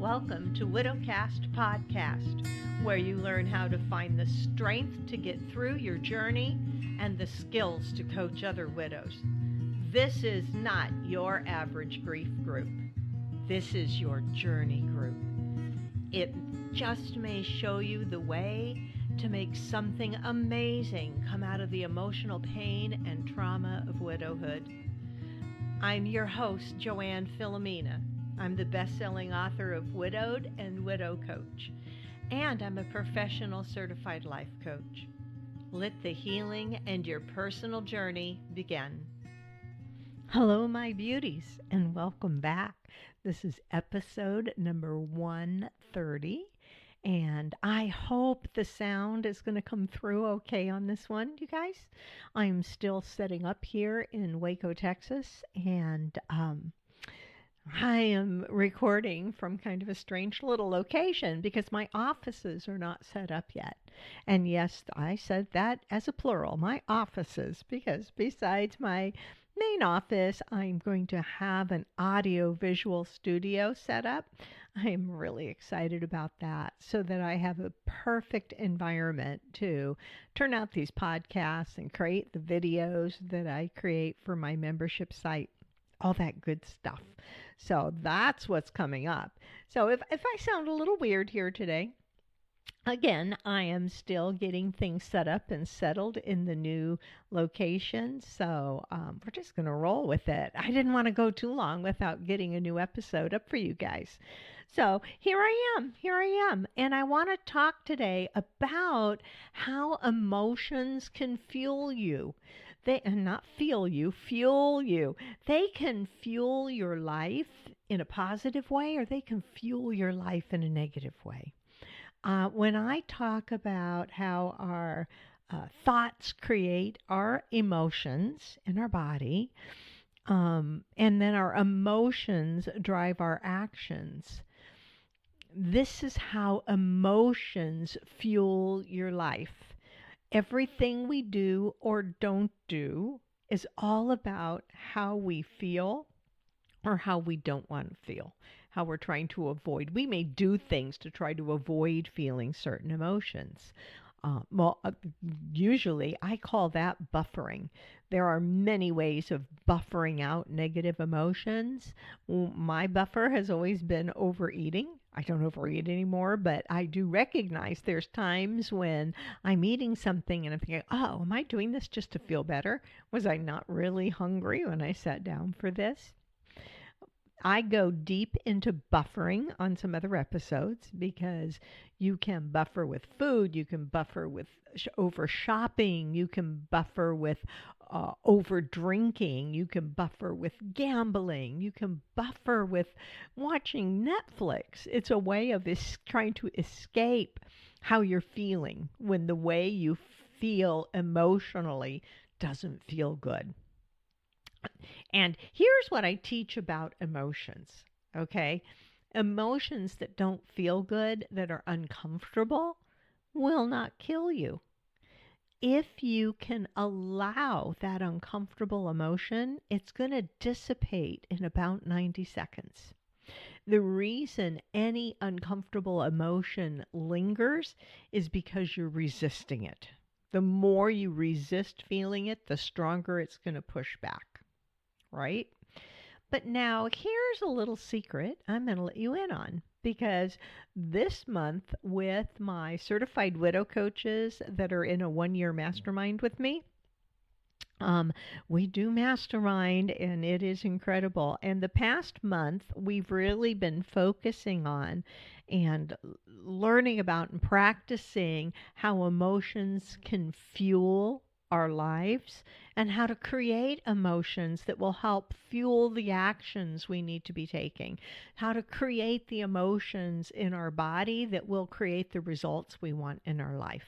Welcome to Widowcast Podcast, where you learn how to find the strength to get through your journey and the skills to coach other widows. This is not your average grief group. This is your journey group. It just may show you the way to make something amazing come out of the emotional pain and trauma of widowhood. I'm your host, Joann Philomena. I'm the best-selling author of Widowed and Widow Coach, and I'm a professional certified life coach. Let the healing and your personal journey begin. Hello, my beauties, and welcome back. This is episode number 130, and I hope the sound is going to come through okay on this one, you guys. I'm still setting up here in Waco, Texas, and I am recording from kind of a strange little location because my offices are not set up yet. And yes, I said that as a plural, my offices, because besides my main office, I'm going to have an audio-visual studio set up. I'm really excited about that so that I have a perfect environment to turn out these podcasts and create the videos that I create for my membership site. All that good stuff. So that's what's coming up. So if I sound a little weird here today, again, I am still getting things set up and settled in the new location. So we're just going to roll with it. I didn't want to go too long without getting a new episode up for you guys. So here I am. And I want to talk today about how emotions can fuel you. Fuel you. They can fuel your life in a positive way, or they can fuel your life in a negative way. When I talk about how our thoughts create our emotions in our body, and then our emotions drive our actions, this is how emotions fuel your life. Everything we do or don't do is all about how we feel or how we don't want to feel, how we're trying to avoid. We may do things to try to avoid feeling certain emotions. Usually I call that buffering. There are many ways of buffering out negative emotions. My buffer has always been overeating. I don't overeat anymore, but I do recognize there's times when I'm eating something and I'm thinking, oh, am I doing this just to feel better? Was I not really hungry when I sat down for this? I go deep into buffering on some other episodes because you can buffer with food, you can buffer with over shopping, you can buffer with over drinking, you can buffer with gambling, you can buffer with watching Netflix. It's a way of trying to escape how you're feeling when the way you feel emotionally doesn't feel good. And here's what I teach about emotions, okay? Emotions that don't feel good, that are uncomfortable, will not kill you. If you can allow that uncomfortable emotion, it's going to dissipate in about 90 seconds. The reason any uncomfortable emotion lingers is because you're resisting it. The more you resist feeling it, the stronger it's going to push back. Right? But now here's a little secret I'm going to let you in on, because this month with my certified widow coaches that are in a 1-year mastermind with me, we do mastermind and it is incredible. And the past month we've really been focusing on and learning about and practicing how emotions can fuel our lives and how to create emotions that will help fuel the actions we need to be taking, how to create the emotions in our body that will create the results we want in our life.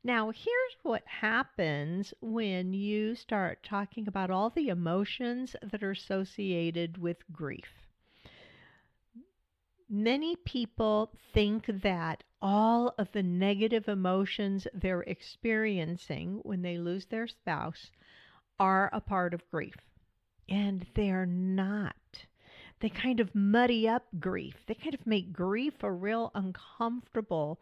Now, here's what happens when you start talking about all the emotions that are associated with grief. Many people think that all of the negative emotions they're experiencing when they lose their spouse are a part of grief, and they're not. they kind of muddy up grief. They kind of make grief a real uncomfortable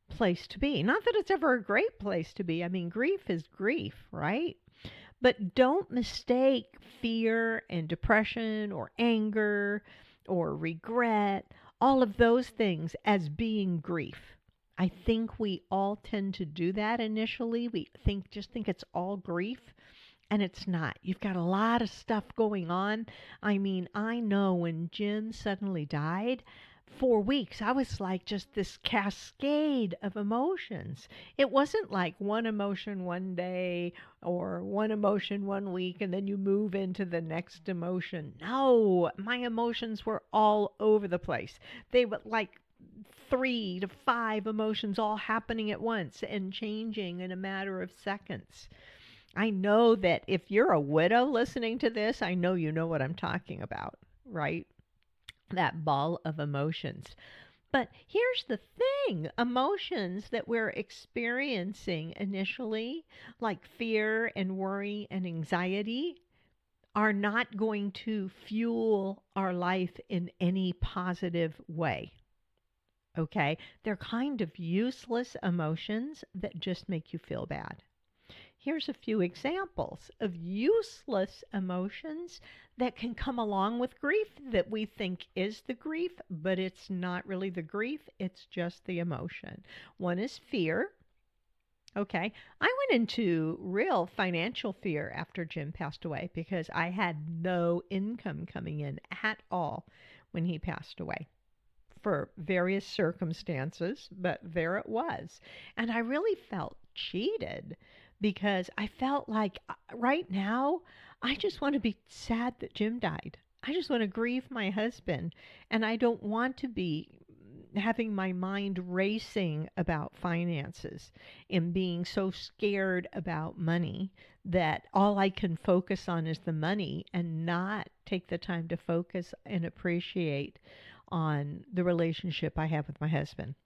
place to be. Not that it's ever a great place to be. I mean, grief is grief, right? But don't mistake fear and depression or anger or regret, all of those things, as being grief. I think we all tend to do that initially. We think it's all grief, and it's not. You've got a lot of stuff going on. I mean, I know when Jim suddenly died, 4 weeks, I was like just this cascade of emotions. It wasn't like one emotion one day or one emotion one week and then you move into the next emotion. No, my emotions were all over the place. They were like 3 to 5 emotions all happening at once and changing in a matter of seconds. I know that if you're a widow listening to this, I know you know what I'm talking about, right? That ball of emotions. But here's the thing, emotions that we're experiencing initially, like fear and worry and anxiety, are not going to fuel our life in any positive way. Okay? They're kind of useless emotions that just make you feel bad. Here's a few examples of useless emotions that can come along with grief that we think is the grief, but it's not really the grief, it's just the emotion. One is fear. Okay, I went into real financial fear after Jim passed away because I had no income coming in at all when he passed away for various circumstances, but there it was. And I really felt cheated because I felt like right now, I just want to be sad that Jim died. I just want to grieve my husband. And I don't want to be having my mind racing about finances and being so scared about money that all I can focus on is the money and not take the time to focus and appreciate on the relationship I have with my husband.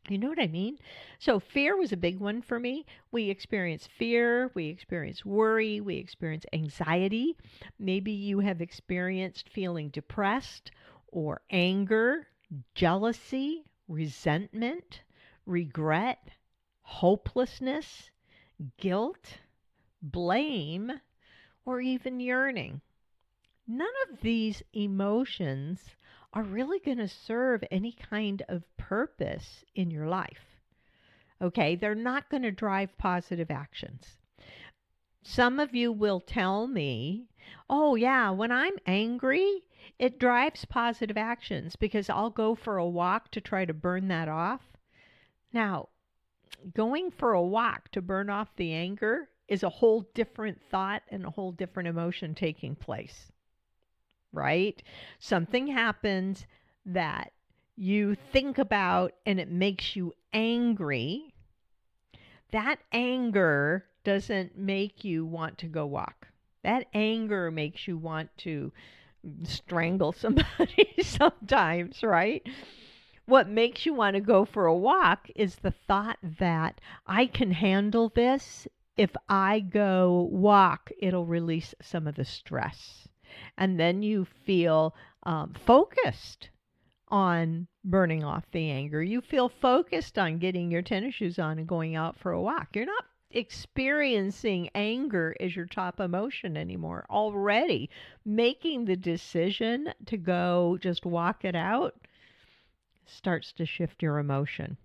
You know what I mean? So fear was a big one for me. We experience fear, we experience worry, we experience anxiety. Maybe you have experienced feeling depressed or anger, jealousy, resentment, regret, hopelessness, guilt, blame, or even yearning. None of these emotions are really going to serve any kind of purpose in your life. Okay, they're not going to drive positive actions. Some of you will tell me, oh yeah, when I'm angry, it drives positive actions because I'll go for a walk to try to burn that off. Now, going for a walk to burn off the anger is a whole different thought and a whole different emotion taking place. Right? Something happens that you think about and it makes you angry. That anger doesn't make you want to go walk. That anger makes you want to strangle somebody sometimes, right? What makes you want to go for a walk is the thought that I can handle this. If I go walk, it'll release some of the stress. And then you feel focused on burning off the anger. You feel focused on getting your tennis shoes on and going out for a walk. You're not experiencing anger as your top emotion anymore. Already making the decision to go just walk it out starts to shift your emotion.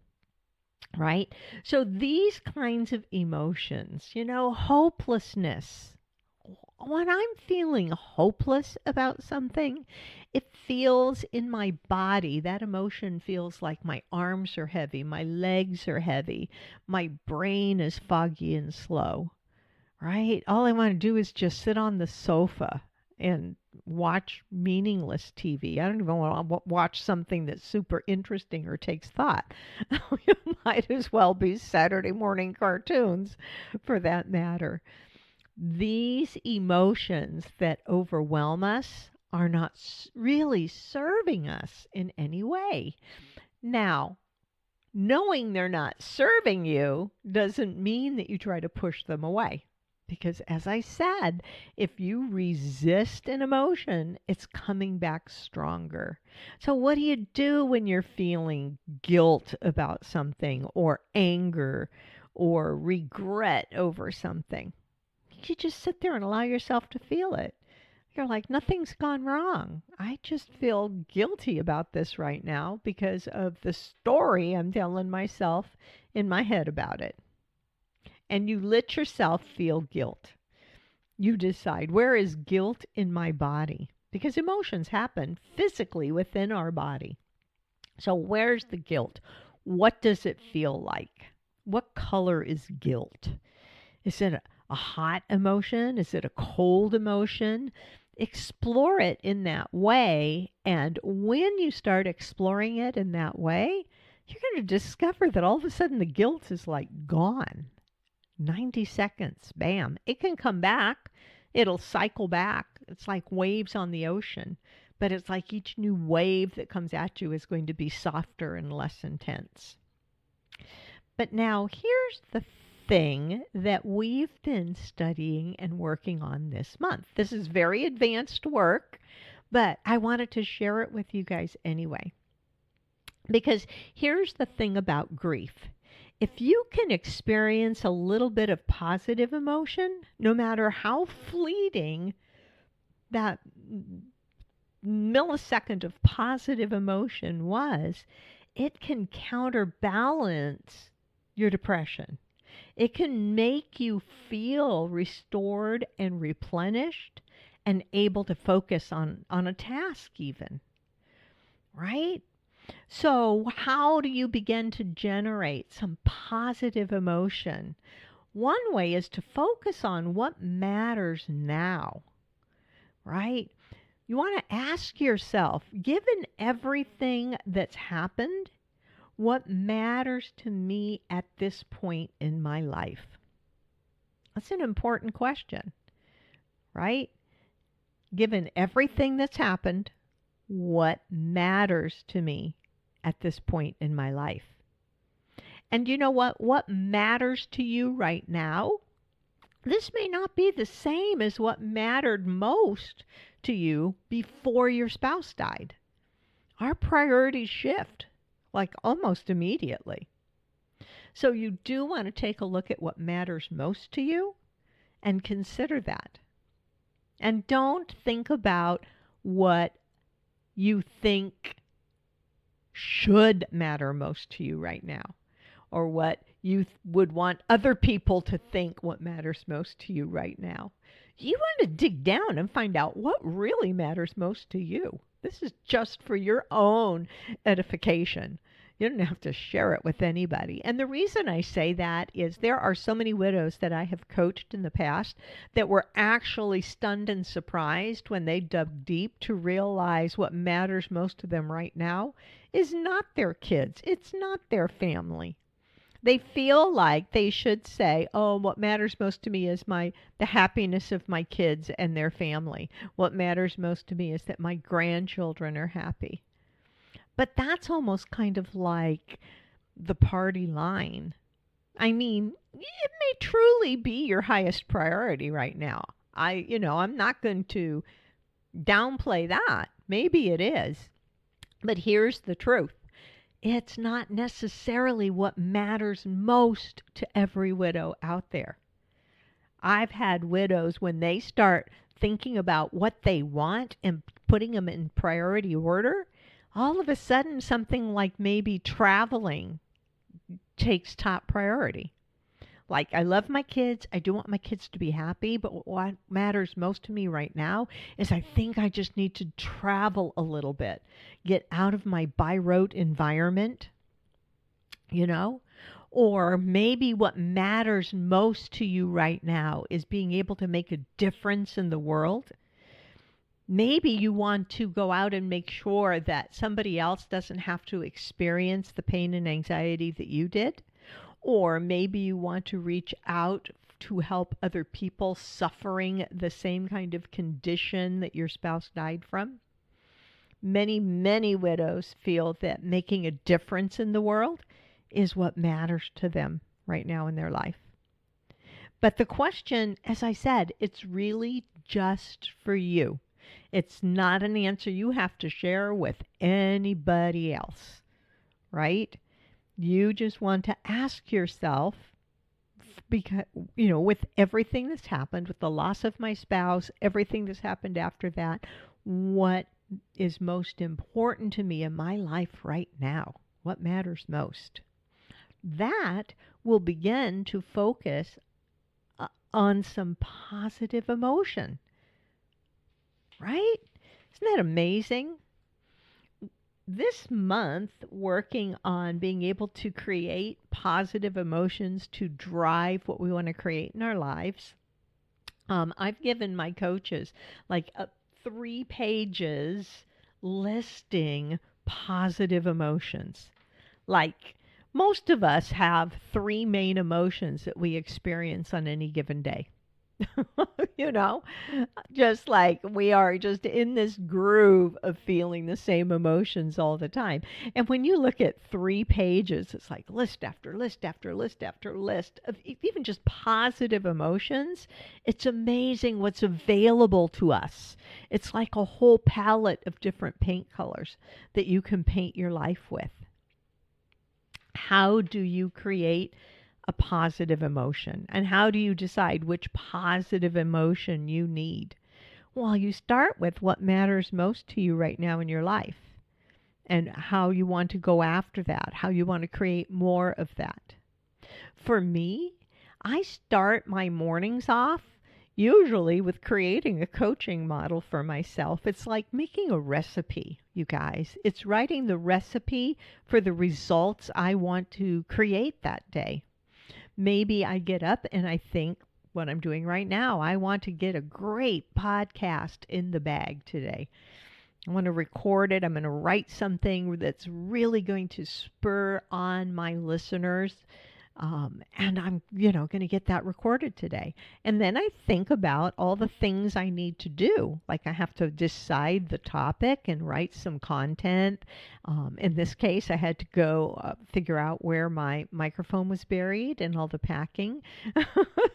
Right? So these kinds of emotions, hopelessness. When I'm feeling hopeless about something, it feels in my body, that emotion feels like my arms are heavy, my legs are heavy, my brain is foggy and slow, right? All I want to do is just sit on the sofa and watch meaningless TV. I don't even want to watch something that's super interesting or takes thought. You might as well be Saturday morning cartoons for that matter. These emotions that overwhelm us are not really serving us in any way. Now, knowing they're not serving you doesn't mean that you try to push them away. Because as I said, if you resist an emotion, it's coming back stronger. So what do you do when you're feeling guilt about something or anger or regret over something? You just sit there and allow yourself to feel it. You're like, nothing's gone wrong. I just feel guilty about this right now because of the story I'm telling myself in my head about it. And you let yourself feel guilt. You decide, where is guilt in my body? Because emotions happen physically within our body. So where's the guilt? What does it feel like? What color is guilt? Is it a hot emotion? Is it a cold emotion? Explore it in that way. And when you start exploring it in that way, you're going to discover that all of a sudden the guilt is like gone. 90 seconds, bam. It can come back. It'll cycle back. It's like waves on the ocean. But it's like each new wave that comes at you is going to be softer and less intense. But now here's the thing that we've been studying and working on this month. This is very advanced work, but I wanted to share it with you guys anyway. Because here's the thing about grief. If you can experience a little bit of positive emotion, no matter how fleeting that millisecond of positive emotion was, it can counterbalance your depression. It can make you feel restored and replenished and able to focus on a task even, right? So how do you begin to generate some positive emotion? One way is to focus on what matters now, right? You want to ask yourself, given everything that's happened, what matters to me at this point in my life? That's an important question, right? Given everything that's happened, what matters to me at this point in my life? And you know what? What matters to you right now? This may not be the same as what mattered most to you before your spouse died. Our priorities shift like almost immediately. So you do want to take a look at what matters most to you and consider that. And don't think about what you think should matter most to you right now, or what you would want other people to think what matters most to you right now. You want to dig down and find out what really matters most to you. This is just for your own edification. You don't have to share it with anybody. And the reason I say that is there are so many widows that I have coached in the past that were actually stunned and surprised when they dug deep to realize what matters most to them right now is not their kids. It's not their family. They feel like they should say, oh, what matters most to me is the happiness of my kids and their family. What matters most to me is that my grandchildren are happy. But that's almost kind of like the party line. I mean, it may truly be your highest priority right now. I'm not going to downplay that. Maybe it is. But here's the truth. It's not necessarily what matters most to every widow out there. I've had widows, when they start thinking about what they want and putting them in priority order, all of a sudden something like maybe traveling takes top priority. Like, I love my kids. I do want my kids to be happy. But what matters most to me right now is I think I just need to travel a little bit, get out of my by rote environment, Or maybe what matters most to you right now is being able to make a difference in the world. Maybe you want to go out and make sure that somebody else doesn't have to experience the pain and anxiety that you did. Or maybe you want to reach out to help other people suffering the same kind of condition that your spouse died from. Many, many widows feel that making a difference in the world is what matters to them right now in their life. But the question, as I said, it's really just for you. It's not an answer you have to share with anybody else, right? You just want to ask yourself, because, with everything that's happened, with the loss of my spouse, everything that's happened after that, what is most important to me in my life right now? What matters most? That will begin to focus on some positive emotion, right? Isn't that amazing? This month, working on being able to create positive emotions to drive what we want to create in our lives, I've given my coaches like 3 pages listing positive emotions. Like, most of us have 3 main emotions that we experience on any given day. you know, just like we are just in this groove of feeling the same emotions all the time. And when you look at 3 pages, it's like list after list after list after list of even just positive emotions. It's amazing what's available to us. It's like a whole palette of different paint colors that you can paint your life with. How do you create a positive emotion? And how do you decide which positive emotion you need? Well, you start with what matters most to you right now in your life and how you want to go after that, how you want to create more of that. For me, I start my mornings off usually with creating a coaching model for myself. It's like making a recipe, you guys. It's writing the recipe for the results I want to create that day. Maybe I get up and I think what I'm doing right now, I want to get a great podcast in the bag today. I want to record it. I'm going to write something that's really going to spur on my listeners. And I'm, going to get that recorded today. And then I think about all the things I need to do. Like I have to decide the topic and write some content. In this case, I had to go figure out where my microphone was buried and all the packing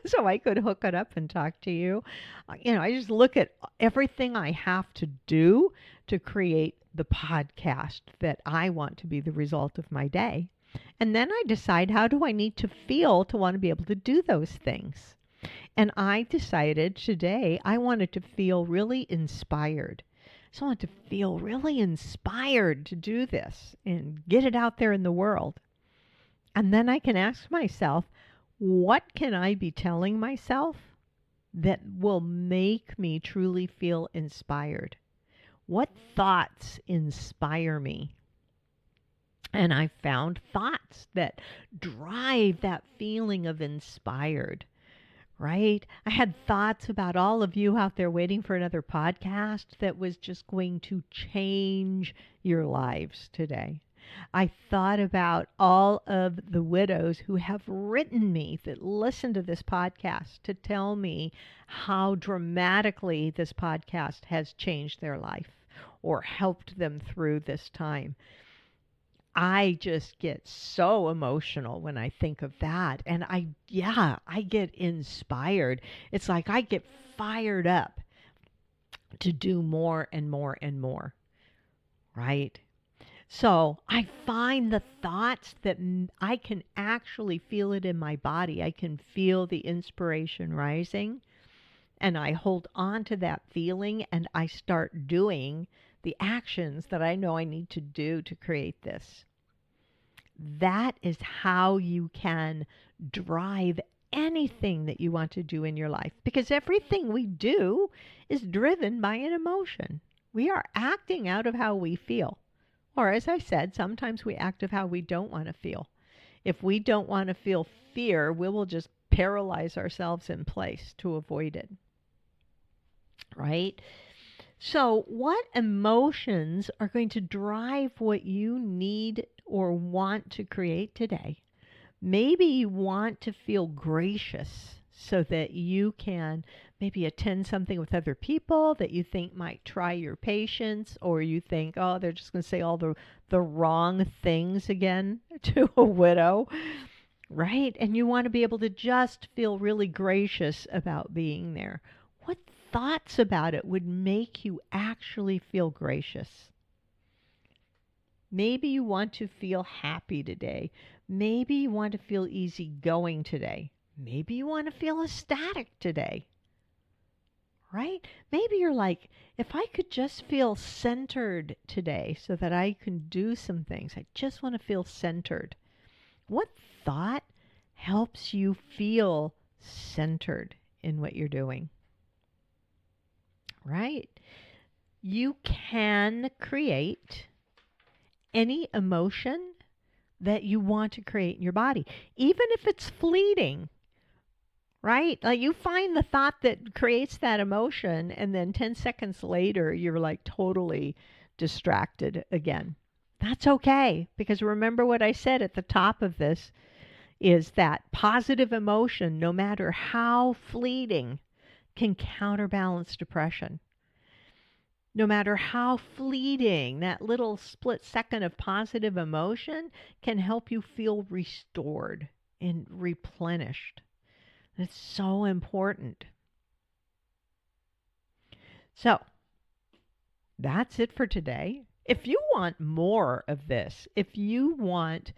so I could hook it up and talk to you. I just look at everything I have to do to create the podcast that I want to be the result of my day. And then I decide, how do I need to feel to want to be able to do those things? And I decided today I wanted to feel really inspired. So I want to feel really inspired to do this and get it out there in the world. And then I can ask myself, what can I be telling myself that will make me truly feel inspired? What thoughts inspire me? And I found thoughts that drive that feeling of inspired, right? I had thoughts about all of you out there waiting for another podcast that was just going to change your lives today. I thought about all of the widows who have written me that listen to this podcast to tell me how dramatically this podcast has changed their life or helped them through this time. I just get so emotional when I think of that. And I get inspired. It's like I get fired up to do more and more and more, right? So I find the thoughts that I can actually feel it in my body. I can feel the inspiration rising, and I hold on to that feeling and I start doing the actions that I know I need to do to create this. That is how you can drive anything that you want to do in your life, because everything we do is driven by an emotion. We are acting out of how we feel. Or as I said, sometimes we act of how we don't want to feel. If we don't want to feel fear, we will just paralyze ourselves in place to avoid it. Right? So what emotions are going to drive what you need or want to create today? Maybe you want to feel gracious so that you can maybe attend something with other people that you think might try your patience, or you think, oh, they're just going to say all the wrong things again to a widow. right? And you want to be able to just feel really gracious about being there. What thoughts about it would make you actually feel gracious? Maybe you want to feel happy today. Maybe you want to feel easygoing today. Maybe you want to feel ecstatic today, right? Maybe you're like, if I could just feel centered today so that I can do some things, I just want to feel centered. What thought helps you feel centered in what you're doing? Right? You can create any emotion that you want to create in your body, even if it's fleeting, right? Like you find the thought that creates that emotion, and then 10 seconds later, you're like totally distracted again. That's okay, because remember what I said at the top of this is that positive emotion, no matter how fleeting, can counterbalance depression. No matter how fleeting, that little split second of positive emotion can help you feel restored and replenished. It's so important. So, that's it for today. If you want more of this, if you want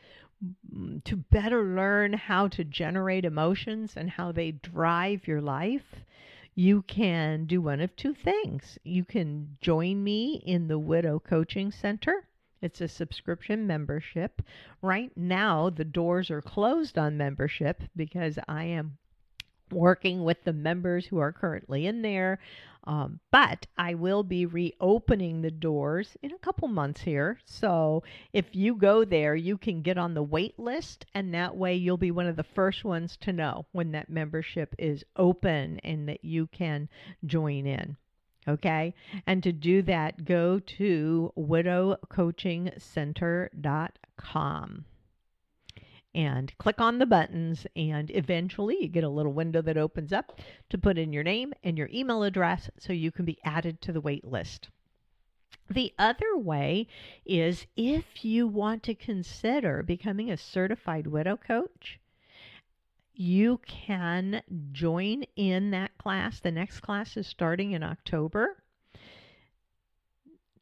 to better learn how to generate emotions and how they drive your life, you can do one of two things. You can join me in the Widow Coaching Center. It's a subscription membership. Right now, the doors are closed on membership because I am working with the members who are currently in there. But I will be reopening the doors in a couple months here. So if you go there, you can get on the wait list, and that way you'll be one of the first ones to know when that membership is open and that you can join in. Okay? And to do that, go to widowcoachingcenter.com. And click on the buttons, and eventually you get a little window that opens up to put in your name and your email address so you can be added to the wait list. The other way is if you want to consider becoming a certified widow coach, you can join in that class. The next class is starting in October.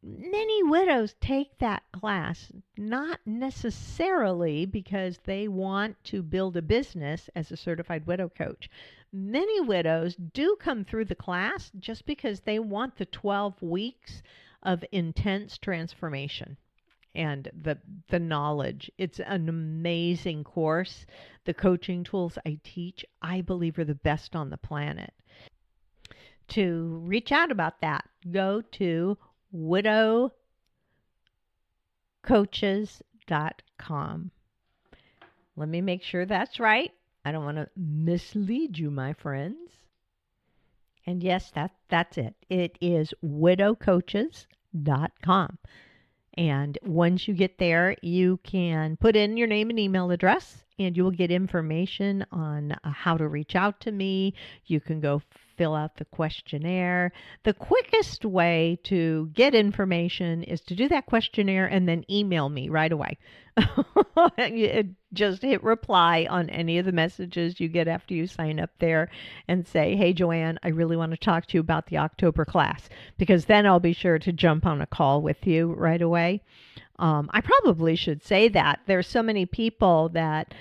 Many widows take that class not necessarily because they want to build a business as a certified widow coach. Many widows do come through the class just because they want the 12 weeks of intense transformation and the knowledge. It's an amazing course. The coaching tools I teach, I believe, are the best on the planet. To reach out about that, go to widowcoaches.com. Let me make sure that's right. I don't want to mislead you, my friends. And yes, that's it. It is widowcoaches.com. And once you get there, you can put in your name and email address, and you will get information on how to reach out to me. You can go fill out the questionnaire. The quickest way to get information is to do that questionnaire and then email me right away. Just hit reply on any of the messages you get after you sign up there and say, hey, Joann, I really want to talk to you about the October class, because then I'll be sure to jump on a call with you right away. I probably should say that. There's so many people that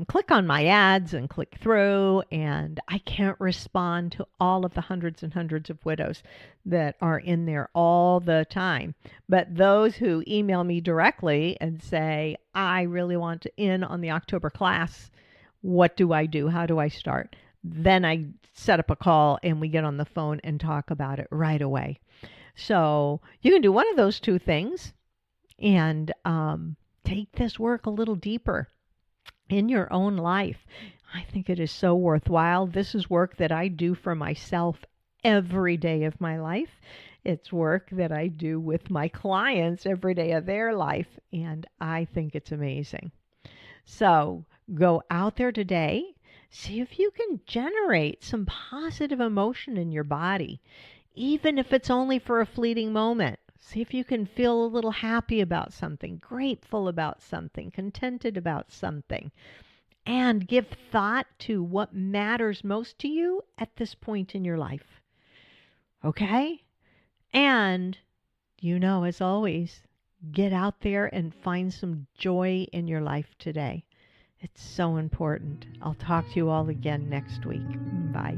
click on my ads and click through, and I can't respond to all of the hundreds and hundreds of widows that are in there all the time. But those who email me directly and say, I really want to in on the October class, what do I do? How do I start? Then I set up a call and we get on the phone and talk about it right away. So you can do one of those two things and take this work a little deeper in your own life. I think it is so worthwhile. This is work that I do for myself every day of my life. It's work that I do with my clients every day of their life, and I think it's amazing. So go out there today, see if you can generate some positive emotion in your body, even if it's only for a fleeting moment. See if you can feel a little happy about something, grateful about something, contented about something. and give thought to what matters most to you at this point in your life. Okay? And, as always, get out there and find some joy in your life today. It's so important. I'll talk to you all again next week. Bye.